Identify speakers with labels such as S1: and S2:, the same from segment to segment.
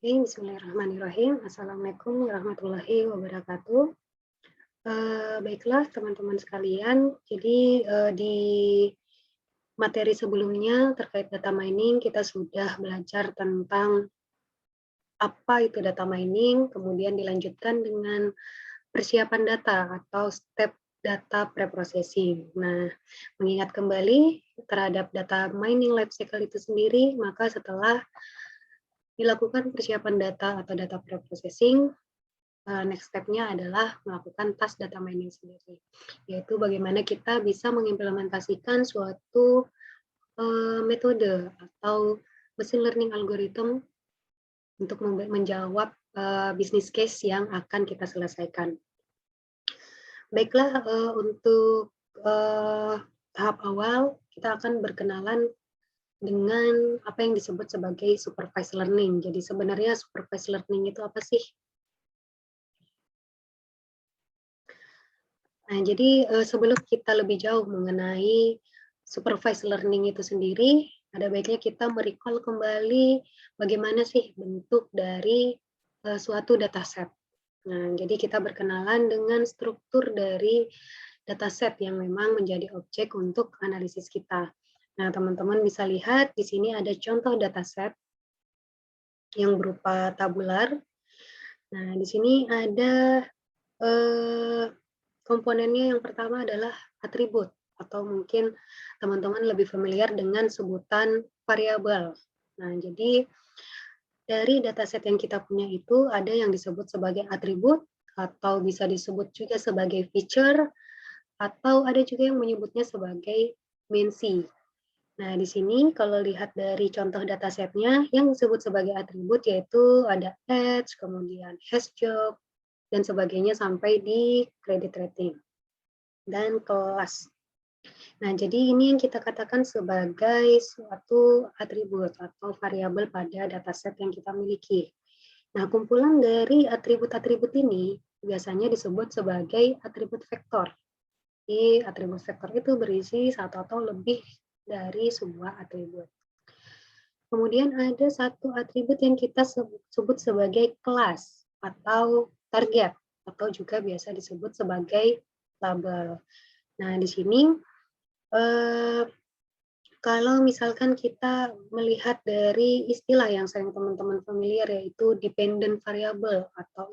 S1: Bismillahirrahmanirrahim. Assalamualaikum warahmatullahi wabarakatuh. Baiklah teman-teman sekalian, jadi, di materi sebelumnya terkait data mining kita sudah belajar tentang apa itu data mining, kemudian dilanjutkan dengan persiapan data atau step data preprocessing. Nah, mengingat kembali terhadap data mining life cycle itu sendiri, maka setelah dilakukan persiapan data atau data preprocessing, next step-nya adalah melakukan task data mining sendiri, yaitu bagaimana kita bisa mengimplementasikan suatu metode atau machine learning algorithm untuk menjawab business case yang akan kita selesaikan. Baiklah, untuk tahap awal kita akan berkenalan dengan apa yang disebut sebagai supervised learning. Jadi sebenarnya supervised learning itu apa sih? Nah, jadi sebelum kita lebih jauh mengenai supervised learning itu sendiri, ada baiknya kita merecall kembali bagaimana sih bentuk dari suatu dataset. Nah, jadi kita berkenalan dengan struktur dari dataset yang memang menjadi objek untuk analisis kita. Nah, teman-teman bisa lihat di sini ada contoh dataset yang berupa tabular. Nah, di sini ada eh, komponennya yang pertama adalah atribut, atau mungkin teman-teman lebih familiar dengan sebutan variabel. Nah, jadi dari dataset yang kita punya itu ada yang disebut sebagai atribut, atau bisa disebut juga sebagai feature, atau ada juga yang menyebutnya sebagai dimensi. Nah, di sini kalau lihat dari contoh datasetnya, yang disebut sebagai atribut yaitu ada age, kemudian has job, dan sebagainya sampai di credit rating dan kelas. Nah, jadi ini yang kita katakan sebagai suatu atribut atau variabel pada dataset yang kita miliki. Nah, kumpulan dari atribut-atribut ini biasanya disebut sebagai atribut vektor. Jadi, atribut vektor itu berisi satu atau lebih dari sebuah atribut. Kemudian ada satu atribut yang kita sebut sebagai kelas atau target, atau juga biasa disebut sebagai label. Nah, di sini kalau misalkan kita melihat dari istilah yang sering teman-teman familiar, yaitu dependent variable atau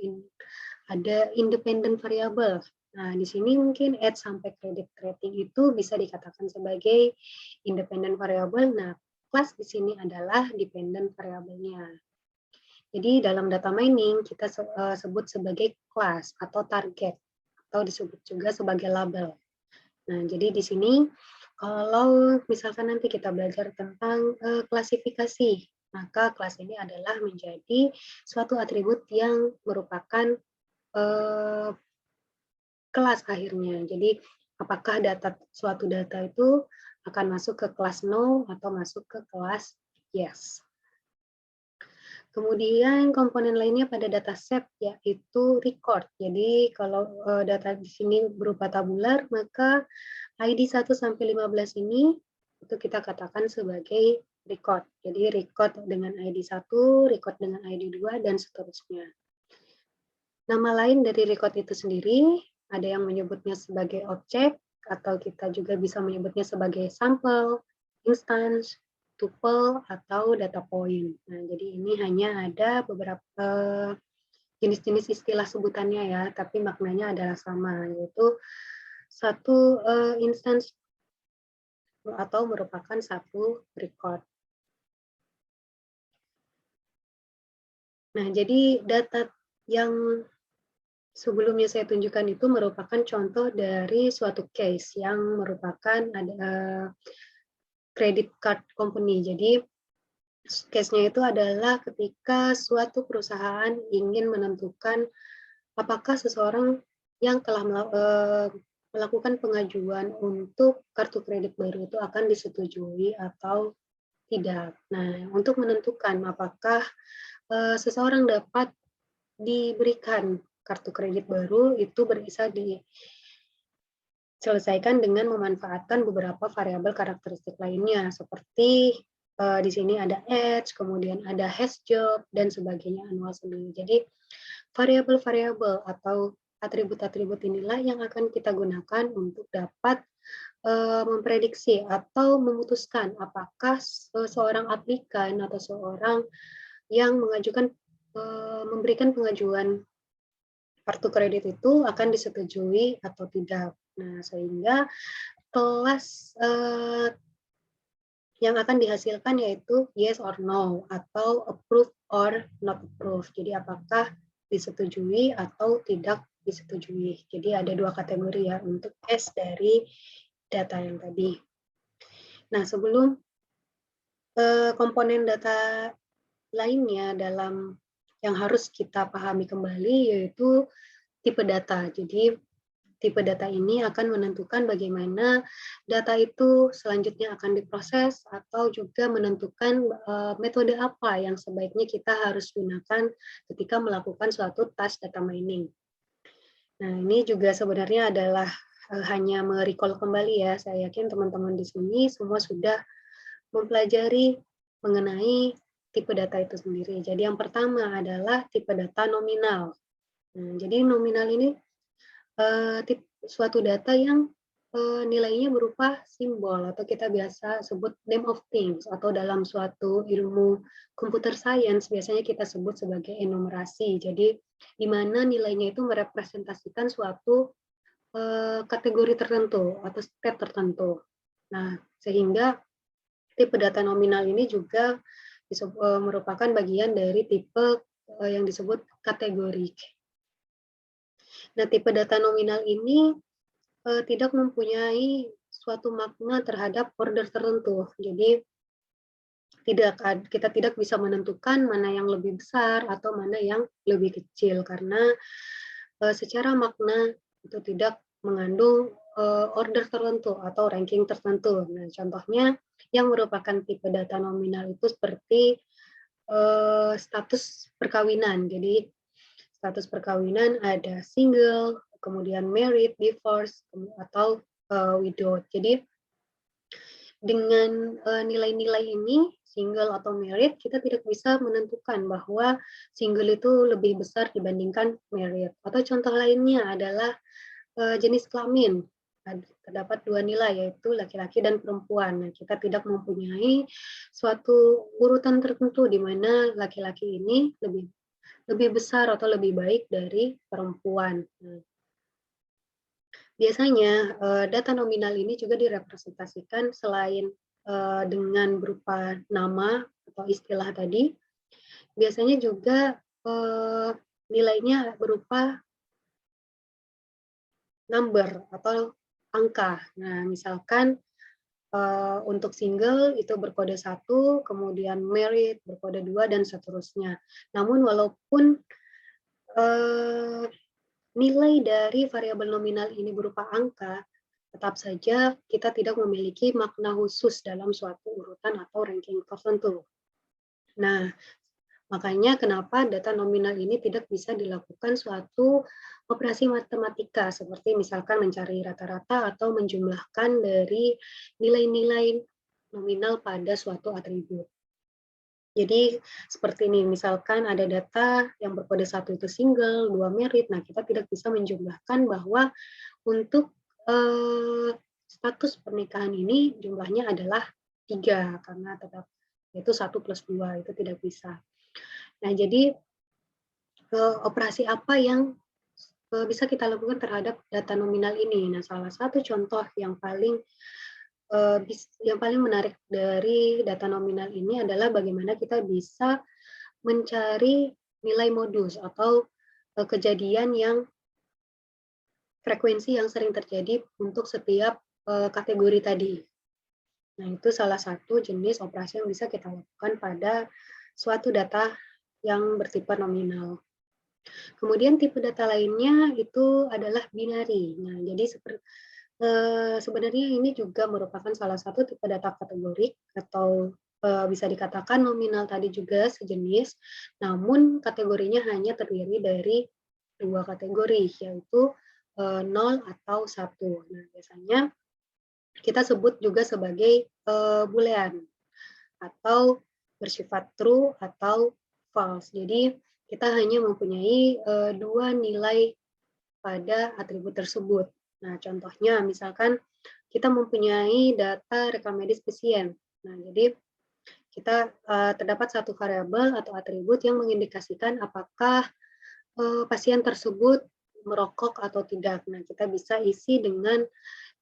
S1: ada independent variable. Nah, di sini mungkin age sampai credit rating itu bisa dikatakan sebagai independent variable. Nah, kelas di sini adalah dependent variabelnya. Jadi dalam data mining kita sebut sebagai kelas atau target, atau disebut juga sebagai label. Nah, jadi di sini kalau misalkan nanti kita belajar tentang klasifikasi, maka kelas ini adalah menjadi suatu atribut yang merupakan kelas akhirnya. Jadi apakah suatu data itu akan masuk ke kelas no atau masuk ke kelas yes. Kemudian komponen lainnya pada dataset yaitu record. Jadi kalau data di sini berupa tabular, maka ID 1 sampai 15 ini itu kita katakan sebagai record. Jadi record dengan ID 1, record dengan ID 2, dan seterusnya. Nama lain dari record itu sendiri, ada yang menyebutnya sebagai objek, atau kita juga bisa menyebutnya sebagai sampel, instance, tuple, atau data point. Nah, jadi ini hanya ada beberapa jenis-jenis istilah sebutannya ya, tapi maknanya adalah sama, yaitu satu instance atau merupakan satu record. Nah, jadi data yang sebelumnya saya tunjukkan itu merupakan contoh dari suatu case yang merupakan ada credit card company. Jadi case-nya itu adalah ketika suatu perusahaan ingin menentukan apakah seseorang yang telah melakukan pengajuan untuk kartu kredit baru itu akan disetujui atau tidak. Nah, untuk menentukan apakah seseorang dapat diberikan kartu kredit baru, itu bisa diselesaikan dengan memanfaatkan beberapa variabel karakteristik lainnya, seperti di sini ada age, kemudian ada has job, dan sebagainya, annual sendiri. Jadi variabel-variabel atau atribut-atribut inilah yang akan kita gunakan untuk dapat memprediksi atau memutuskan apakah seorang aplikan atau seorang yang memberikan pengajuan kartu kredit itu akan disetujui atau tidak. Nah, sehingga kelas yang akan dihasilkan yaitu yes or no atau approve or not approve. Jadi apakah disetujui atau tidak disetujui. Jadi ada dua kategori ya untuk tes dari data yang tadi. Nah, sebelum komponen data lainnya yang harus kita pahami kembali yaitu tipe data. Jadi tipe data ini akan menentukan bagaimana data itu selanjutnya akan diproses atau juga menentukan metode apa yang sebaiknya kita harus gunakan ketika melakukan suatu task data mining. Nah, ini juga sebenarnya adalah hanya merecall kembali ya. Saya yakin teman-teman di sini semua sudah mempelajari mengenai tipe data itu sendiri. Jadi yang pertama adalah tipe data nominal. Nah, jadi nominal ini suatu data yang nilainya berupa simbol atau kita biasa sebut name of things atau dalam suatu ilmu computer science biasanya kita sebut sebagai enumerasi. Jadi di mana nilainya itu merepresentasikan suatu kategori tertentu atau state tertentu. Nah, sehingga tipe data nominal ini juga merupakan bagian dari tipe yang disebut kategorik. Nah, tipe data nominal ini tidak mempunyai suatu makna terhadap order tertentu. Jadi kita tidak bisa menentukan mana yang lebih besar atau mana yang lebih kecil karena secara makna itu tidak mengandung order tertentu atau ranking tertentu. Nah, contohnya yang merupakan tipe data nominal itu seperti status perkawinan. Jadi status perkawinan ada single, kemudian married, divorce, atau widowed. Jadi dengan nilai-nilai ini, single atau married, kita tidak bisa menentukan bahwa single itu lebih besar dibandingkan married. Atau contoh lainnya adalah jenis kelamin. Terdapat dua nilai, yaitu laki-laki dan perempuan. Nah, kita tidak mempunyai suatu urutan tertentu di mana laki-laki ini lebih besar atau lebih baik dari perempuan. Nah, biasanya data nominal ini juga direpresentasikan selain dengan berupa nama atau istilah tadi, biasanya juga nilainya berupa number atau angka. Nah, misalkan untuk single itu berkode 1, kemudian married berkode 2, dan seterusnya. Namun walaupun nilai dari variabel nominal ini berupa angka, tetap saja kita tidak memiliki makna khusus dalam suatu urutan atau ranking tertentu. Nah, makanya kenapa data nominal ini tidak bisa dilakukan suatu operasi matematika, seperti misalkan mencari rata-rata atau menjumlahkan dari nilai-nilai nominal pada suatu atribut. Jadi seperti ini, misalkan ada data yang berkode 1 itu single, 2 married, nah kita tidak bisa menjumlahkan bahwa untuk status pernikahan ini jumlahnya adalah 3, karena tetap yaitu 1 plus 2, itu tidak bisa. Nah, jadi operasi apa yang bisa kita lakukan terhadap data nominal ini? Nah, salah satu contoh yang paling menarik dari data nominal ini adalah bagaimana kita bisa mencari nilai modus atau kejadian yang frekuensi yang sering terjadi untuk setiap kategori tadi. Nah, itu salah satu jenis operasi yang bisa kita lakukan pada suatu data yang bersifat nominal. Kemudian tipe data lainnya itu adalah binary. Nah, jadi sebenarnya ini juga merupakan salah satu tipe data kategorik atau bisa dikatakan nominal tadi juga sejenis, namun kategorinya hanya terdiri dari 2 kategori, yaitu 0 atau 1. Nah, biasanya kita sebut juga sebagai boolean. atau bersifat true atau false. Jadi kita hanya mempunyai dua nilai pada atribut tersebut. Nah, contohnya misalkan kita mempunyai data rekam medis pasien. Nah, jadi kita terdapat satu variabel atau atribut yang mengindikasikan apakah pasien tersebut merokok atau tidak. Nah, kita bisa isi dengan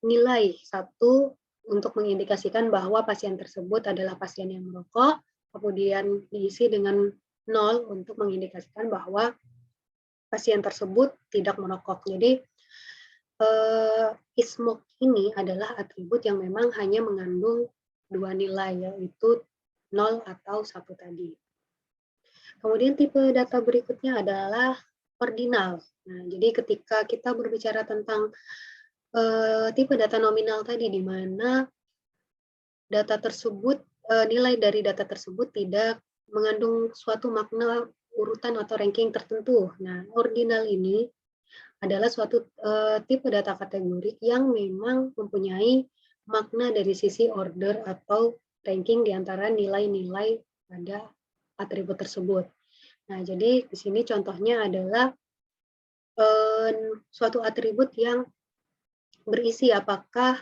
S1: nilai satu untuk mengindikasikan bahwa pasien tersebut adalah pasien yang merokok, kemudian diisi dengan 0 untuk mengindikasikan bahwa pasien tersebut tidak merokok. Jadi ismok ini adalah atribut yang memang hanya mengandung dua nilai, yaitu 0 atau 1 tadi. Kemudian tipe data berikutnya adalah ordinal. Nah, jadi ketika kita berbicara tentang tipe data nominal tadi, di mana data tersebut, nilai dari data tersebut tidak mengandung suatu makna urutan atau ranking tertentu. Nah, ordinal ini adalah suatu tipe data kategorik yang memang mempunyai makna dari sisi order atau ranking di antara nilai-nilai pada atribut tersebut. Nah, jadi di sini contohnya adalah suatu atribut yang berisi apakah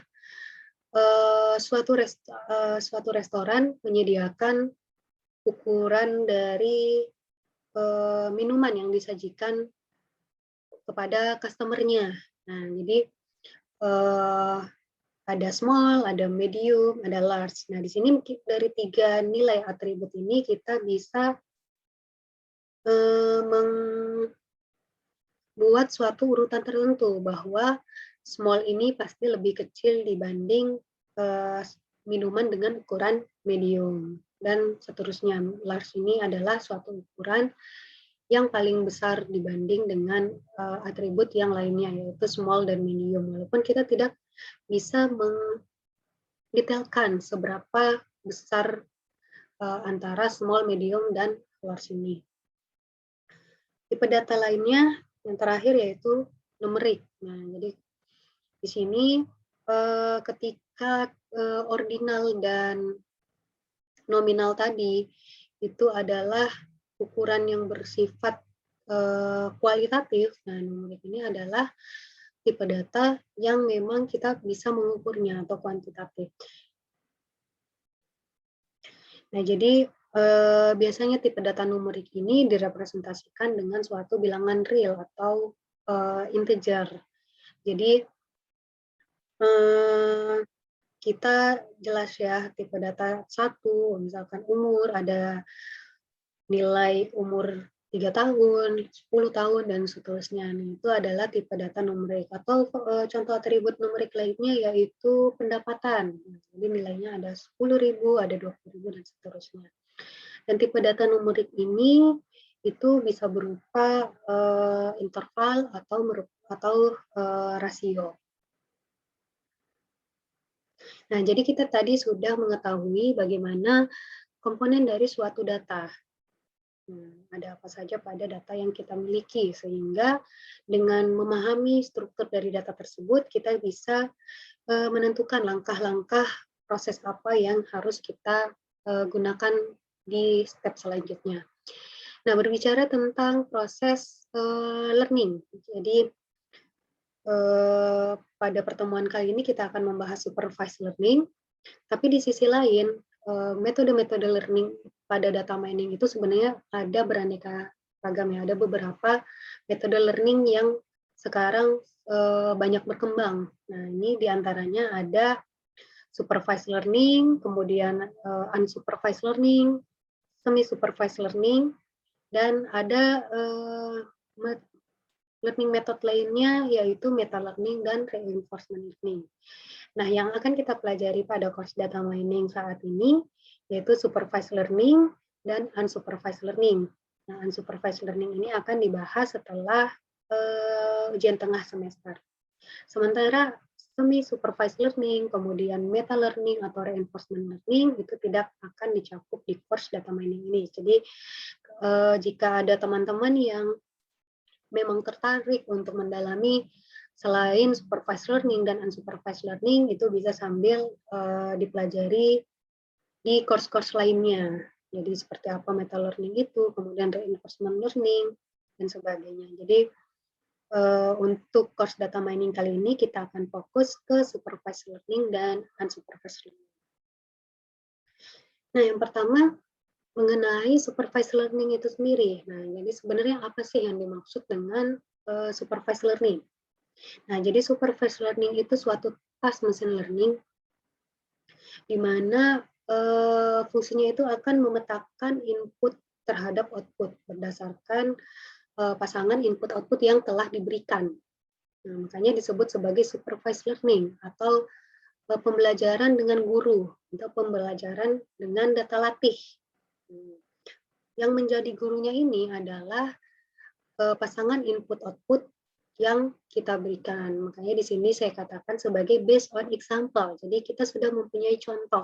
S1: suatu restoran menyediakan ukuran dari minuman yang disajikan kepada customer-nya. Nah, jadi ada small, ada medium, ada large. Nah, di sini dari tiga nilai atribut ini kita bisa membuat suatu urutan tertentu bahwa small ini pasti lebih kecil dibanding minuman dengan ukuran medium dan seterusnya. Large ini adalah suatu ukuran yang paling besar dibanding dengan atribut yang lainnya, yaitu small dan medium. Walaupun kita tidak bisa mendetailkan seberapa besar antara small, medium, dan large ini. Tipe data lainnya yang terakhir yaitu numerik. Nah, jadi di sini ketika ordinal dan nominal tadi itu adalah ukuran yang bersifat kualitatif. Nah, numerik ini adalah tipe data yang memang kita bisa mengukurnya atau kuantitatif. Nah, jadi biasanya tipe data numerik ini direpresentasikan dengan suatu bilangan real atau integer. Jadi kita jelas ya tipe data 1, misalkan umur, ada nilai umur 3 tahun, 10 tahun, dan seterusnya. Nah, itu adalah tipe data numerik. Atau contoh atribut numerik lainnya yaitu pendapatan. Nah, jadi nilainya ada 10.000, ada 20.000, dan seterusnya. Dan tipe data numerik ini itu bisa berupa interval atau rasio. Nah, jadi kita tadi sudah mengetahui bagaimana komponen dari suatu data. Ada apa saja pada data yang kita miliki, sehingga dengan memahami struktur dari data tersebut, kita bisa menentukan langkah-langkah proses apa yang harus kita gunakan di step selanjutnya. Nah, berbicara tentang proses learning, jadi pada pertemuan kali ini kita akan membahas supervised learning, tapi di sisi lain metode-metode learning pada data mining itu sebenarnya ada beraneka ragam ya. Ada beberapa metode learning yang sekarang banyak berkembang. Nah, ini diantaranya ada supervised learning, kemudian unsupervised learning, semi-supervised learning, dan ada learning method lainnya yaitu meta learning dan reinforcement learning. Nah, yang akan kita pelajari pada course data mining saat ini yaitu supervised learning dan unsupervised learning. Nah, unsupervised learning ini akan dibahas setelah ujian tengah semester. Sementara semi-supervised learning, kemudian meta learning atau reinforcement learning itu tidak akan dicakup di course data mining ini. Jadi, jika ada teman-teman yang memang tertarik untuk mendalami selain supervised learning dan unsupervised learning, itu bisa sambil dipelajari di course-course lainnya. Jadi seperti apa meta learning itu, kemudian reinforcement learning, dan sebagainya. Jadi untuk course data mining kali ini kita akan fokus ke supervised learning dan unsupervised learning. Nah, yang pertama mengenai supervised learning itu sendiri. Nah, jadi sebenarnya apa sih yang dimaksud dengan supervised learning? Nah, jadi supervised learning itu suatu task machine learning di mana fungsinya itu akan memetakan input terhadap output berdasarkan pasangan input-output yang telah diberikan. Nah, makanya disebut sebagai supervised learning atau pembelajaran dengan guru atau pembelajaran dengan data latih. Yang menjadi gurunya ini adalah pasangan input-output yang kita berikan. Makanya di sini saya katakan sebagai based on example. Jadi kita sudah mempunyai contoh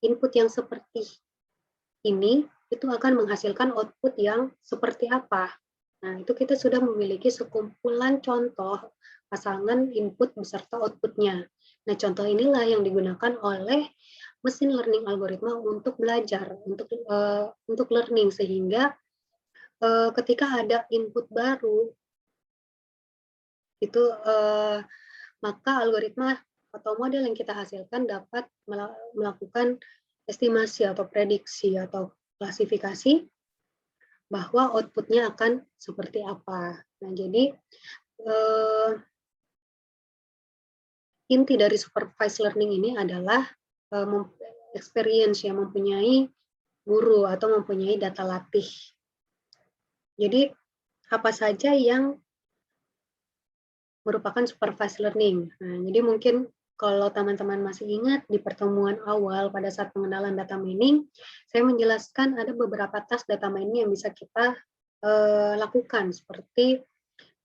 S1: input yang seperti ini itu akan menghasilkan output yang seperti apa. Nah, itu kita sudah memiliki sekumpulan contoh pasangan input beserta outputnya. Nah, contoh inilah yang digunakan oleh mesin learning algoritma untuk belajar, untuk learning, sehingga ketika ada input baru, itu maka algoritma atau model yang kita hasilkan dapat melakukan estimasi atau prediksi atau klasifikasi bahwa outputnya akan seperti apa. Nah, jadi inti dari supervised learning ini adalah experience yang mempunyai guru atau mempunyai data latih. Jadi apa saja yang merupakan supervised learning. Nah, jadi mungkin kalau teman-teman masih ingat di pertemuan awal pada saat pengenalan data mining, saya menjelaskan ada beberapa task data mining yang bisa kita lakukan, seperti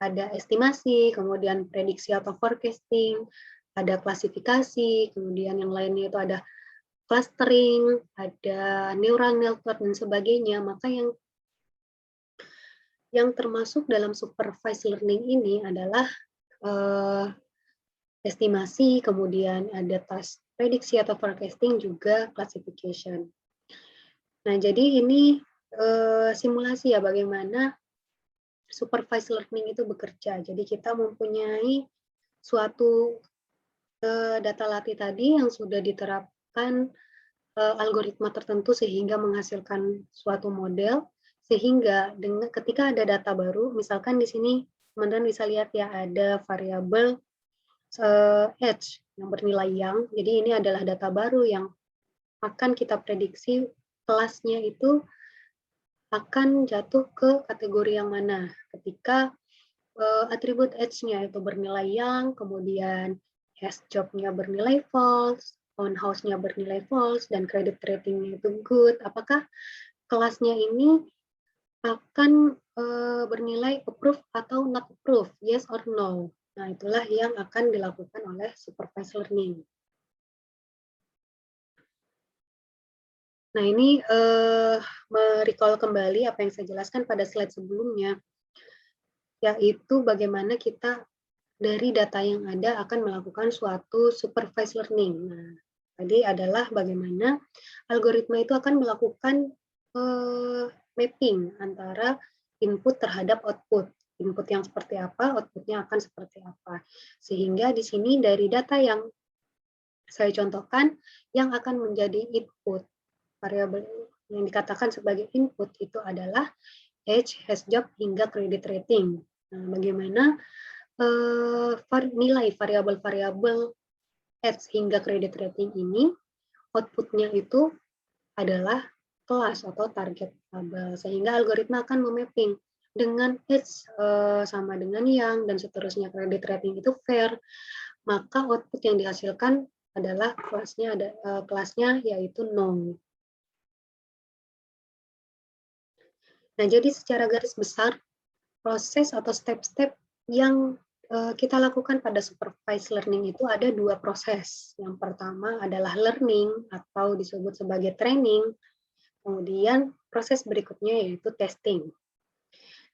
S1: ada estimasi, kemudian prediksi atau forecasting, ada klasifikasi, kemudian yang lainnya itu ada clustering, ada neural network dan sebagainya. Maka yang termasuk dalam supervised learning ini adalah estimasi, kemudian ada task prediksi atau forecasting, juga classification. Nah, jadi ini simulasi ya bagaimana supervised learning itu bekerja. Jadi kita mempunyai suatu data latih tadi yang sudah diterapkan algoritma tertentu sehingga menghasilkan suatu model, sehingga ketika ada data baru, misalkan di sini teman-teman bisa lihat ya ada variabel edge yang bernilai yang, jadi ini adalah data baru yang akan kita prediksi kelasnya itu akan jatuh ke kategori yang mana ketika atribut edge-nya itu bernilai yang, kemudian has job-nya bernilai false, on house-nya bernilai false, dan credit rating-nya itu good. Apakah kelasnya ini akan bernilai approve atau not approve, yes or no. Nah, itulah yang akan dilakukan oleh supervised learning. Nah, ini merecall kembali apa yang saya jelaskan pada slide sebelumnya, yaitu bagaimana kita dari data yang ada akan melakukan suatu supervised learning. Nah, tadi adalah bagaimana algoritma itu akan melakukan mapping antara input terhadap output. Input yang seperti apa, outputnya akan seperti apa. Sehingga di sini dari data yang saya contohkan, yang akan menjadi input, variabel yang dikatakan sebagai input itu adalah age, has job, hingga credit rating. Nah, bagaimana nilai variabel-variabel age hingga credit rating ini, outputnya itu adalah kelas atau target tabel, sehingga algoritma akan memapping dengan age sama dengan yang, dan seterusnya credit rating itu fair, maka output yang dihasilkan adalah kelasnya yaitu no. Nah, jadi secara garis besar proses atau step-step yang kita lakukan pada supervised learning itu ada dua proses. Yang pertama adalah learning atau disebut sebagai training. Kemudian proses berikutnya yaitu testing.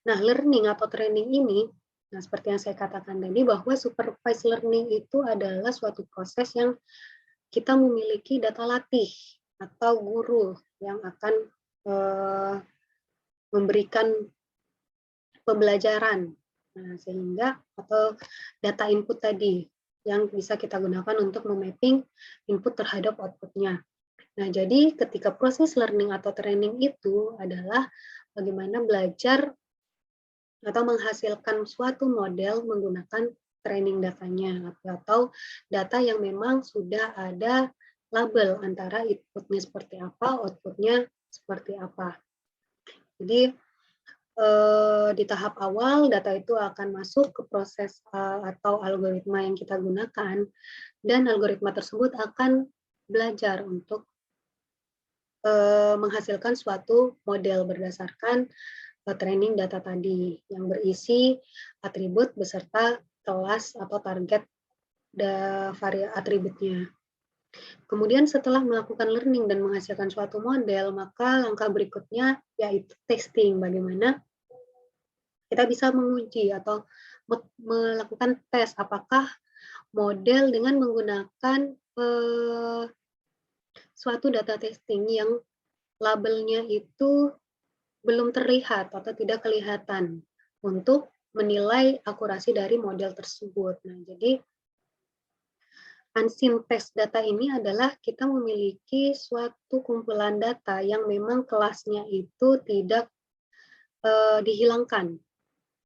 S1: Nah, learning atau training ini, nah seperti yang saya katakan tadi bahwa supervised learning itu adalah suatu proses yang kita memiliki data latih atau guru yang akan memberikan pembelajaran. Nah, sehingga atau data input tadi yang bisa kita gunakan untuk memapping input terhadap output-nya. Nah, jadi ketika proses learning atau training itu adalah bagaimana belajar atau menghasilkan suatu model menggunakan training datanya atau data yang memang sudah ada label antara inputnya seperti apa, outputnya seperti apa. Jadi di tahap awal data itu akan masuk ke proses atau algoritma yang kita gunakan dan algoritma tersebut akan belajar untuk menghasilkan suatu model berdasarkan training data tadi yang berisi atribut beserta kelas atau target atributnya. Kemudian setelah melakukan learning dan menghasilkan suatu model, maka langkah berikutnya yaitu testing. Bagaimana kita bisa menguji atau melakukan tes apakah model dengan menggunakan suatu data testing yang labelnya itu belum terlihat atau tidak kelihatan untuk menilai akurasi dari model tersebut. Nah, jadi unseen test data ini adalah kita memiliki suatu kumpulan data yang memang kelasnya itu tidak dihilangkan.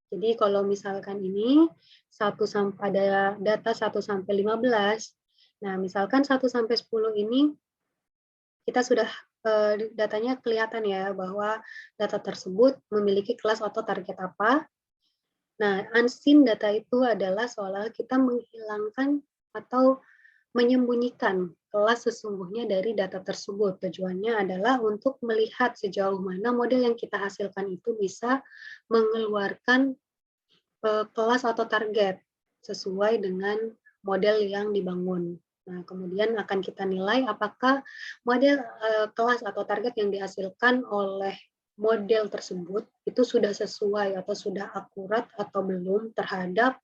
S1: Jadi kalau misalkan ini ada data 1 sampai 15. Nah, misalkan 1 sampai 10 ini kita sudah datanya kelihatan ya bahwa data tersebut memiliki kelas atau target apa. Nah, unseen data itu adalah seolah kita menghilangkan atau menyembunyikan kelas sesungguhnya dari data tersebut. Tujuannya adalah untuk melihat sejauh mana model yang kita hasilkan itu bisa mengeluarkan kelas atau target sesuai dengan model yang dibangun. Nah, kemudian akan kita nilai apakah model kelas atau target yang dihasilkan oleh model tersebut itu sudah sesuai atau sudah akurat atau belum terhadap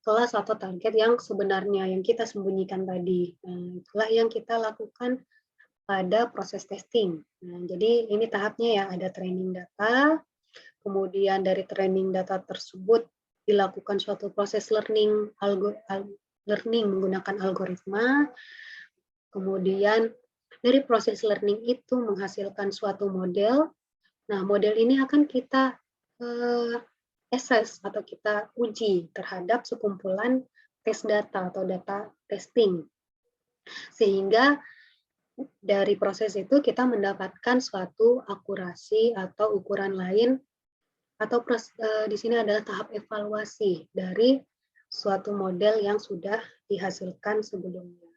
S1: kelas atau target yang sebenarnya yang kita sembunyikan tadi. Nah, itulah yang kita lakukan pada proses testing. Nah, jadi ini tahapnya ya, ada training data, kemudian dari training data tersebut dilakukan suatu proses learning menggunakan algoritma, kemudian dari proses learning itu menghasilkan suatu model. Nah, model ini akan kita assess atau kita uji terhadap sekumpulan tes data atau data testing. Sehingga dari proses itu kita mendapatkan suatu akurasi atau ukuran lain atau di sini adalah tahap evaluasi dari suatu model yang sudah dihasilkan sebelumnya.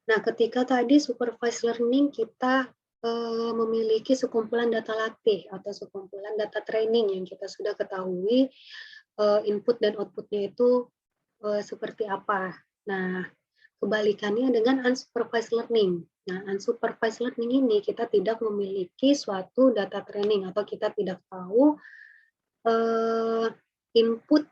S1: Nah, ketika tadi supervised learning kita memiliki sekumpulan data latih atau sekumpulan data training yang kita sudah ketahui input dan output-nya itu seperti apa. Nah, kebalikannya dengan unsupervised learning. Nah, unsupervised learning ini kita tidak memiliki suatu data training atau kita tidak tahu input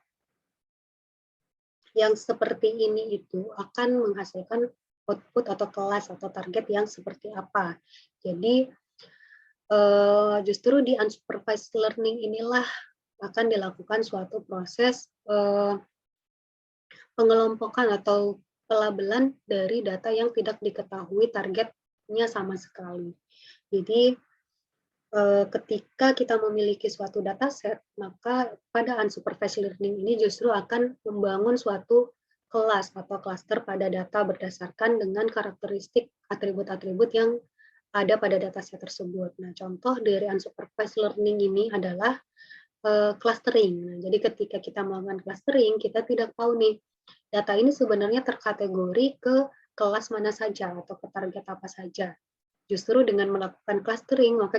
S1: yang seperti ini itu akan menghasilkan output atau kelas atau target yang seperti apa. Jadi justru di unsupervised learning inilah akan dilakukan suatu proses pengelompokan atau pelabelan dari data yang tidak diketahui targetnya sama sekali. Jadi ketika kita memiliki suatu dataset, maka pada unsupervised learning ini justru akan membangun suatu kelas atau klaster pada data berdasarkan dengan karakteristik atribut-atribut yang ada pada dataset tersebut. Nah, contoh dari unsupervised learning ini adalah clustering. Nah, jadi ketika kita melakukan clustering, kita tidak tahu nih data ini sebenarnya terkategori ke kelas mana saja atau ke target apa saja. Justru dengan melakukan clustering, maka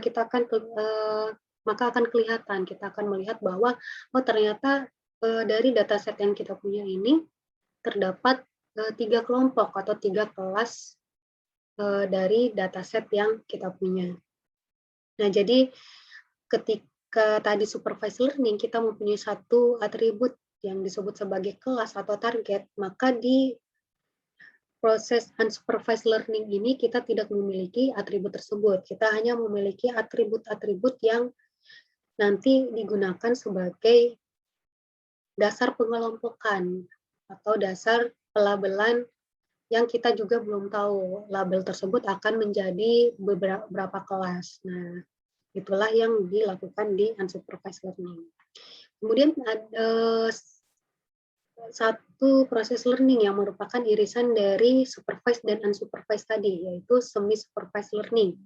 S1: akan kelihatan, kita akan melihat bahwa oh ternyata dari dataset yang kita punya ini terdapat 3 kelompok atau 3 kelas dari dataset yang kita punya. Nah, jadi ketika tadi supervised learning kita mempunyai satu atribut yang disebut sebagai kelas atau target, maka di proses unsupervised learning ini kita tidak memiliki atribut tersebut. Kita hanya memiliki atribut-atribut yang nanti digunakan sebagai dasar pengelompokan atau dasar pelabelan yang kita juga belum tahu label tersebut akan menjadi beberapa kelas. Nah, itulah yang dilakukan di unsupervised learning. Kemudian ada satu proses learning yang merupakan irisan dari supervised dan unsupervised tadi, yaitu semi-supervised learning.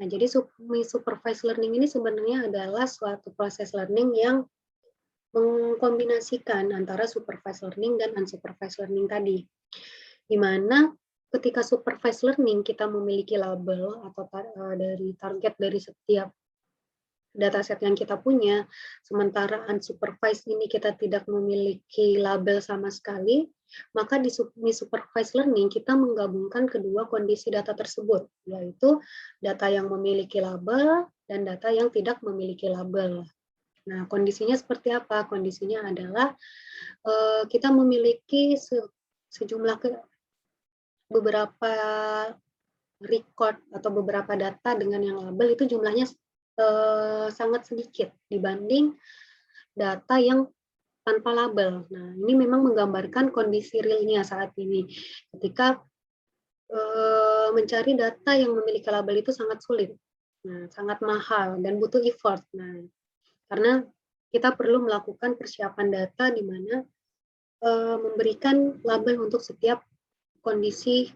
S1: Nah, jadi semi-supervised learning ini sebenarnya adalah suatu proses learning yang mengkombinasikan antara supervised learning dan unsupervised learning tadi. Di mana ketika supervised learning kita memiliki label atau dari target dari setiap dataset yang kita punya, sementara unsupervised ini kita tidak memiliki label sama sekali, maka di supervised learning kita menggabungkan kedua kondisi data tersebut, yaitu data yang memiliki label dan data yang tidak memiliki label. Nah, kondisinya seperti apa? Kondisinya adalah kita memiliki sejumlah beberapa record atau beberapa data dengan yang label itu jumlahnya sangat sedikit dibanding data yang tanpa label. Nah, ini memang menggambarkan kondisi realnya saat ini. Ketika mencari data yang memiliki label itu sangat sulit, nah, sangat mahal dan butuh effort. Nah, karena kita perlu melakukan persiapan data di mana memberikan label untuk setiap kondisi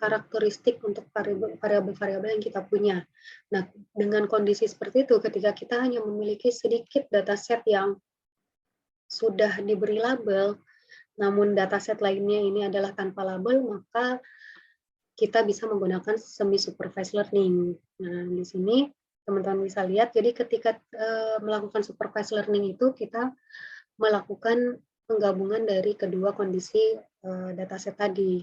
S1: karakteristik untuk variabel-variabel yang kita punya. Nah, dengan kondisi seperti itu, ketika kita hanya memiliki sedikit dataset yang sudah diberi label, namun dataset lainnya ini adalah tanpa label, maka kita bisa menggunakan semi-supervised learning. Nah, di sini teman-teman bisa lihat, jadi ketika melakukan supervised learning itu, kita melakukan penggabungan dari kedua kondisi dataset tadi.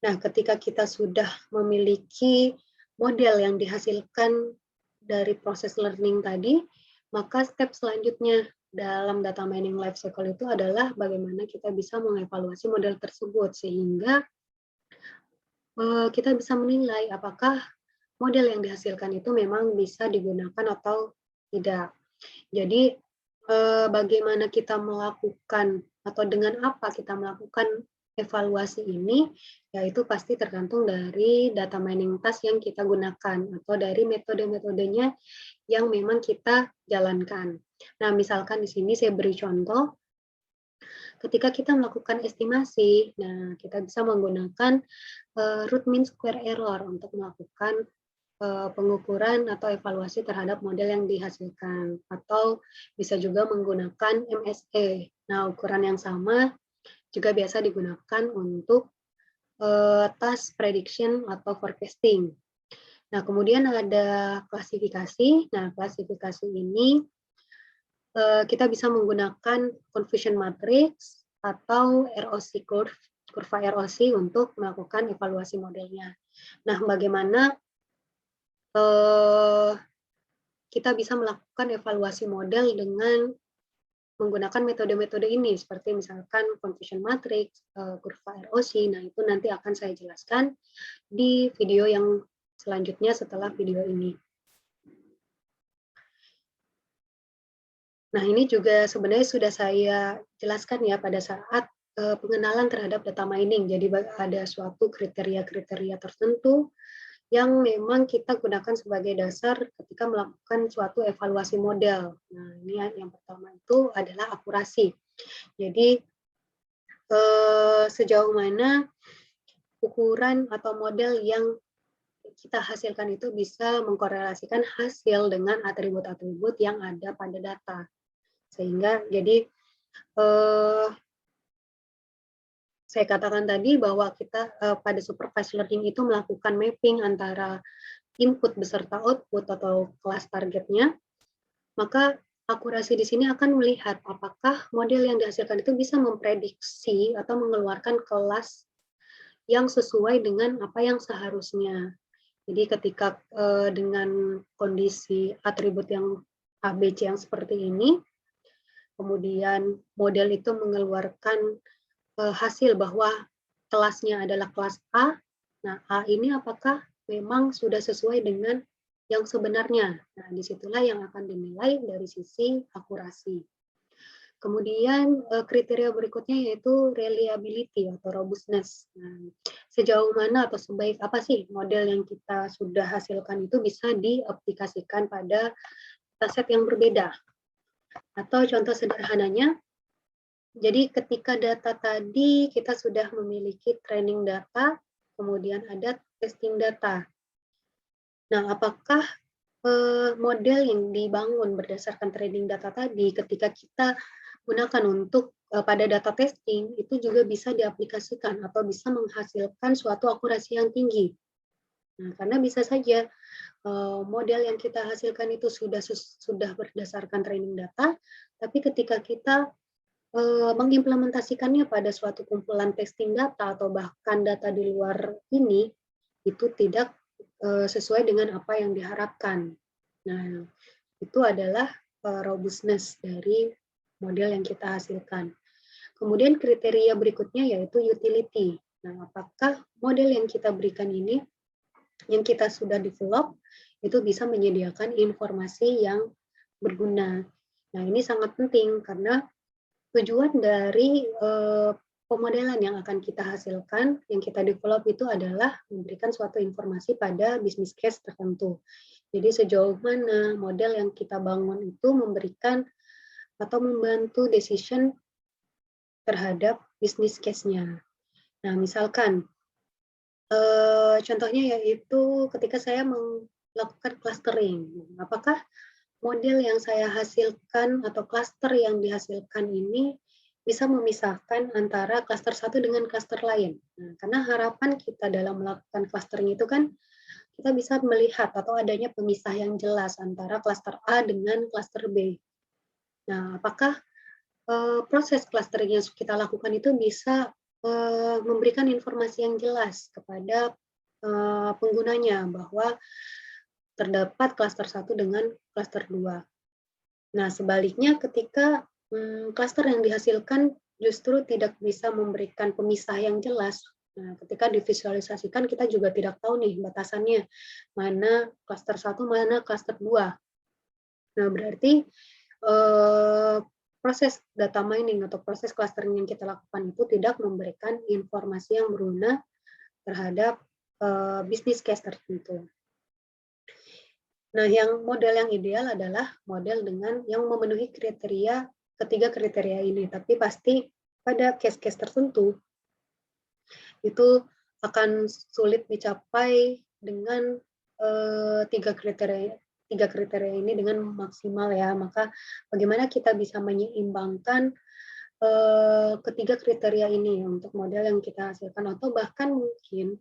S1: Nah, ketika kita sudah memiliki model yang dihasilkan dari proses learning tadi, maka step selanjutnya dalam data mining life cycle itu adalah bagaimana kita bisa mengevaluasi model tersebut, sehingga kita bisa menilai apakah model yang dihasilkan itu memang bisa digunakan atau tidak. Jadi, bagaimana kita melakukan atau dengan apa kita melakukan evaluasi ini, yaitu pasti tergantung dari data mining task yang kita gunakan atau dari metode-metodenya yang memang kita jalankan. Nah, misalkan di sini saya beri contoh, ketika kita melakukan estimasi, nah kita bisa menggunakan root mean square error untuk melakukan pengukuran atau evaluasi terhadap model yang dihasilkan, atau bisa juga menggunakan MSE. Nah, ukuran yang sama juga biasa digunakan untuk task prediction atau forecasting. Nah, kemudian ada klasifikasi. Nah, klasifikasi ini kita bisa menggunakan confusion matrix atau ROC curve, kurva ROC untuk melakukan evaluasi modelnya. Nah, bagaimana kita bisa melakukan evaluasi model dengan menggunakan metode-metode ini, seperti misalkan confusion matrix, kurva ROC. Nah, itu nanti akan saya jelaskan di video yang selanjutnya setelah video ini. Nah, ini juga sebenarnya sudah saya jelaskan ya pada saat pengenalan terhadap data mining. Jadi ada suatu kriteria-kriteria tertentu yang memang kita gunakan sebagai dasar ketika melakukan suatu evaluasi model. Nah, ini yang pertama itu adalah akurasi. Jadi, sejauh mana ukuran atau model yang kita hasilkan itu bisa mengkorelasikan hasil dengan atribut-atribut yang ada pada data. Sehingga, jadi, saya katakan tadi bahwa kita pada supervised learning itu melakukan mapping antara input beserta output atau kelas targetnya, maka akurasi di sini akan melihat apakah model yang dihasilkan itu bisa memprediksi atau mengeluarkan kelas yang sesuai dengan apa yang seharusnya. Jadi ketika dengan kondisi atribut yang ABC yang seperti ini, kemudian model itu mengeluarkan hasil bahwa kelasnya adalah kelas A. Nah, A ini apakah memang sudah sesuai dengan yang sebenarnya? Nah, disitulah yang akan dinilai dari sisi akurasi. Kemudian kriteria berikutnya yaitu reliability atau robustness. Nah, sejauh mana atau sebaik apa sih model yang kita sudah hasilkan itu bisa diaplikasikan pada dataset yang berbeda. Atau contoh sederhananya, jadi ketika data tadi kita sudah memiliki training data, kemudian ada testing data. Nah, apakah model yang dibangun berdasarkan training data tadi ketika kita gunakan untuk pada data testing itu juga bisa diaplikasikan atau bisa menghasilkan suatu akurasi yang tinggi. Nah, karena bisa saja model yang kita hasilkan itu sudah berdasarkan training data, tapi ketika kita mengimplementasikannya pada suatu kumpulan testing data atau bahkan data di luar ini, itu tidak sesuai dengan apa yang diharapkan. Nah, itu adalah robustness dari model yang kita hasilkan. Kemudian kriteria berikutnya yaitu utility. Nah, apakah model yang kita berikan ini, yang kita sudah develop, itu bisa menyediakan informasi yang berguna. Nah, ini sangat penting karena tujuan dari pemodelan yang akan kita hasilkan, yang kita develop itu adalah memberikan suatu informasi pada bisnis case tertentu. Jadi sejauh mana model yang kita bangun itu memberikan atau membantu decision terhadap bisnis case-nya. Nah, misalkan contohnya yaitu ketika saya melakukan clustering. Apakah model yang saya hasilkan atau cluster yang dihasilkan ini bisa memisahkan antara cluster satu dengan cluster lain. Nah, karena harapan kita dalam melakukan clustering itu kan kita bisa melihat atau adanya pemisah yang jelas antara cluster A dengan cluster B. Nah, apakah proses clustering yang kita lakukan itu bisa memberikan informasi yang jelas kepada penggunanya bahwa terdapat cluster 1 dengan cluster 2. Nah, sebaliknya ketika cluster yang dihasilkan justru tidak bisa memberikan pemisah yang jelas. Nah, ketika divisualisasikan kita juga tidak tahu nih batasannya, mana cluster 1, mana cluster 2. Nah, berarti proses data mining atau proses clustering yang kita lakukan itu tidak memberikan informasi yang berguna terhadap bisnis case tertentu. Nah, model yang ideal adalah model dengan yang memenuhi ketiga kriteria ini. Tapi pasti pada case-case tertentu itu akan sulit dicapai dengan tiga kriteria ini dengan maksimal ya. Maka bagaimana kita bisa menyeimbangkan ketiga kriteria ini untuk model yang kita hasilkan, atau bahkan mungkin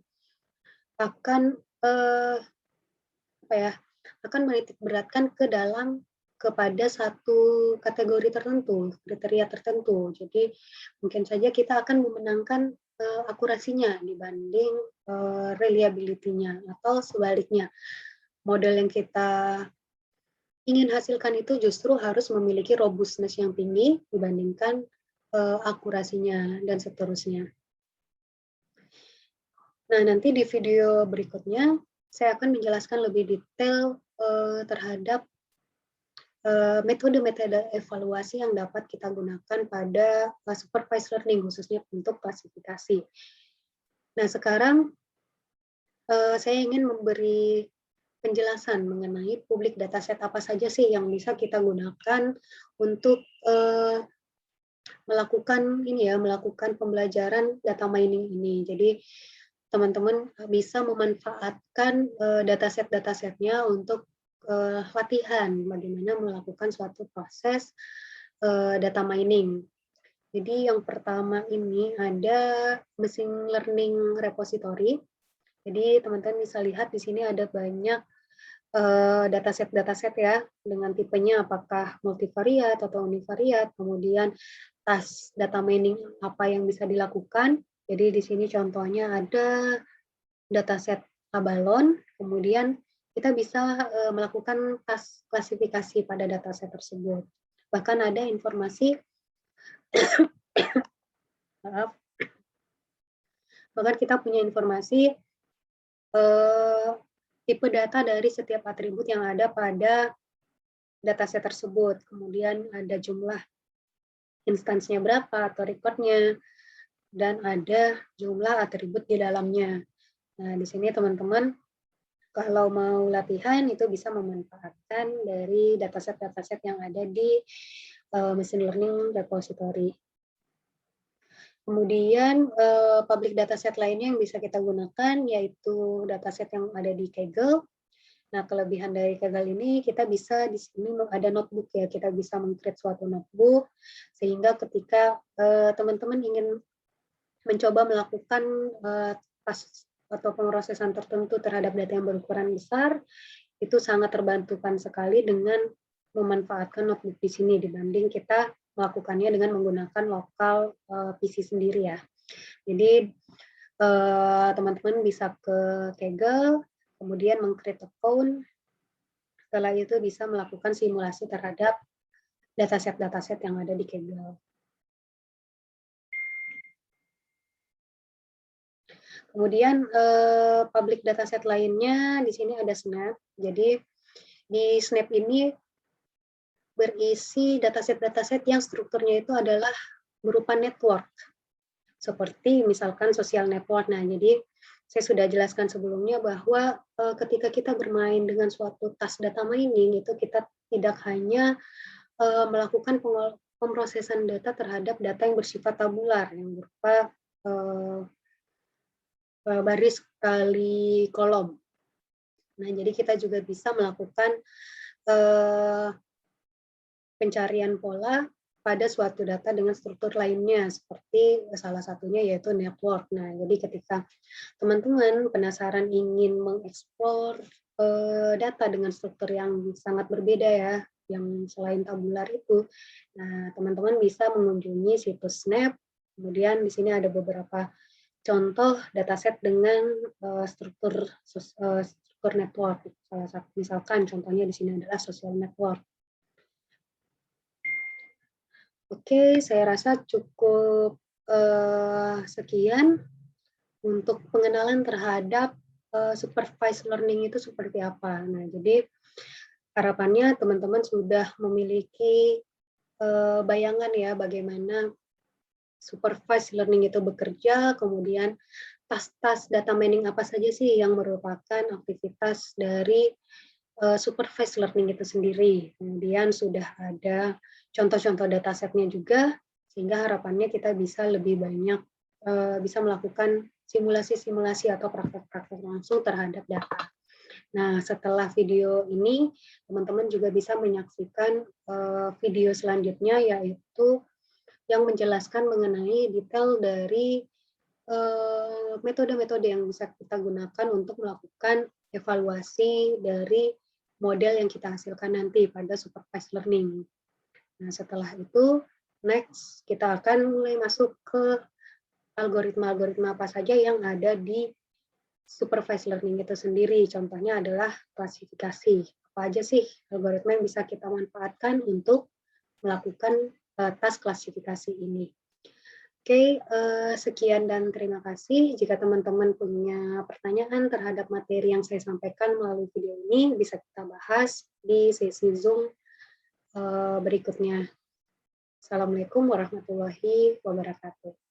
S1: akan akan menitik beratkan kepada satu kategori tertentu, kriteria tertentu. Jadi mungkin saja kita akan memenangkan akurasinya dibanding reliability-nya, atau sebaliknya. Model yang kita ingin hasilkan itu justru harus memiliki robustness yang tinggi dibandingkan akurasinya, dan seterusnya. Nah, nanti di video berikutnya saya akan menjelaskan lebih detail terhadap metode-metode evaluasi yang dapat kita gunakan pada supervised learning, khususnya untuk klasifikasi. Nah, sekarang saya ingin memberi penjelasan mengenai public dataset apa saja sih yang bisa kita gunakan untuk melakukan pembelajaran data mining ini. Jadi teman-teman bisa memanfaatkan dataset-datasetnya untuk latihan bagaimana melakukan suatu proses data mining. Jadi yang pertama ini ada machine learning repository. Jadi teman-teman bisa lihat di sini ada banyak dataset ya, dengan tipenya apakah multivariat atau univariat, kemudian task data mining apa yang bisa dilakukan. Jadi di sini contohnya ada dataset Abalon, kemudian kita bisa melakukan task klasifikasi pada dataset tersebut. Bahkan ada informasi maaf, bahkan kita punya informasi tipe data dari setiap atribut yang ada pada dataset tersebut. Kemudian ada jumlah instansinya berapa atau recordnya, dan ada jumlah atribut di dalamnya. Nah, di sini teman-teman kalau mau latihan itu bisa memanfaatkan dari dataset-dataset yang ada di machine learning repository. Kemudian public dataset lainnya yang bisa kita gunakan yaitu dataset yang ada di Kaggle. Nah, kelebihan dari Kaggle ini kita bisa di sini ada notebook ya, kita bisa meng-create suatu notebook sehingga ketika teman-teman ingin mencoba melakukan task atau pemrosesan tertentu terhadap data yang berukuran besar, itu sangat terbantukan sekali dengan memanfaatkan notebook di sini dibanding kita melakukannya dengan menggunakan lokal PC sendiri ya. Jadi teman-teman bisa ke Kaggle, kemudian meng-create account, setelah itu bisa melakukan simulasi terhadap dataset-dataset yang ada di Kaggle. Kemudian public dataset lainnya di sini ada Snap. Jadi di Snap ini berisi dataset-dataset yang strukturnya itu adalah berupa network. Seperti misalkan social network. Nah, jadi saya sudah jelaskan sebelumnya bahwa ketika kita bermain dengan suatu task data mining itu kita tidak hanya melakukan pemrosesan data terhadap data yang bersifat tabular yang berupa baris kali kolom. Nah, jadi kita juga bisa melakukan pencarian pola pada suatu data dengan struktur lainnya, seperti salah satunya yaitu network. Nah, jadi ketika teman-teman penasaran ingin mengeksplor data dengan struktur yang sangat berbeda ya, yang selain tabular itu, nah teman-teman bisa mengunjungi situs Snap. Kemudian di sini ada beberapa contoh dataset dengan struktur network. Salah satu misalkan contohnya di sini adalah social network. Oke, saya rasa cukup sekian untuk pengenalan terhadap supervised learning itu seperti apa. Nah, jadi harapannya teman-teman sudah memiliki bayangan ya bagaimana supervised learning itu bekerja, kemudian tas-tas data mining apa saja sih yang merupakan aktivitas dari supervised learning itu sendiri. Kemudian sudah ada contoh-contoh datasetnya juga, sehingga harapannya kita bisa lebih banyak bisa melakukan simulasi-simulasi atau praktek-praktek langsung terhadap data. Nah, setelah video ini, teman-teman juga bisa menyaksikan video selanjutnya, yaitu yang menjelaskan mengenai detail dari metode-metode yang bisa kita gunakan untuk melakukan evaluasi dari model yang kita hasilkan nanti pada supervised learning. Nah, setelah itu, next kita akan mulai masuk ke algoritma-algoritma apa saja yang ada di supervised learning itu sendiri. Contohnya adalah klasifikasi. Apa aja sih algoritma yang bisa kita manfaatkan untuk melakukan task klasifikasi ini. Oke, sekian dan terima kasih. Jika teman-teman punya pertanyaan terhadap materi yang saya sampaikan melalui video ini, bisa kita bahas di sesi Zoom berikutnya. Assalamualaikum warahmatullahi wabarakatuh.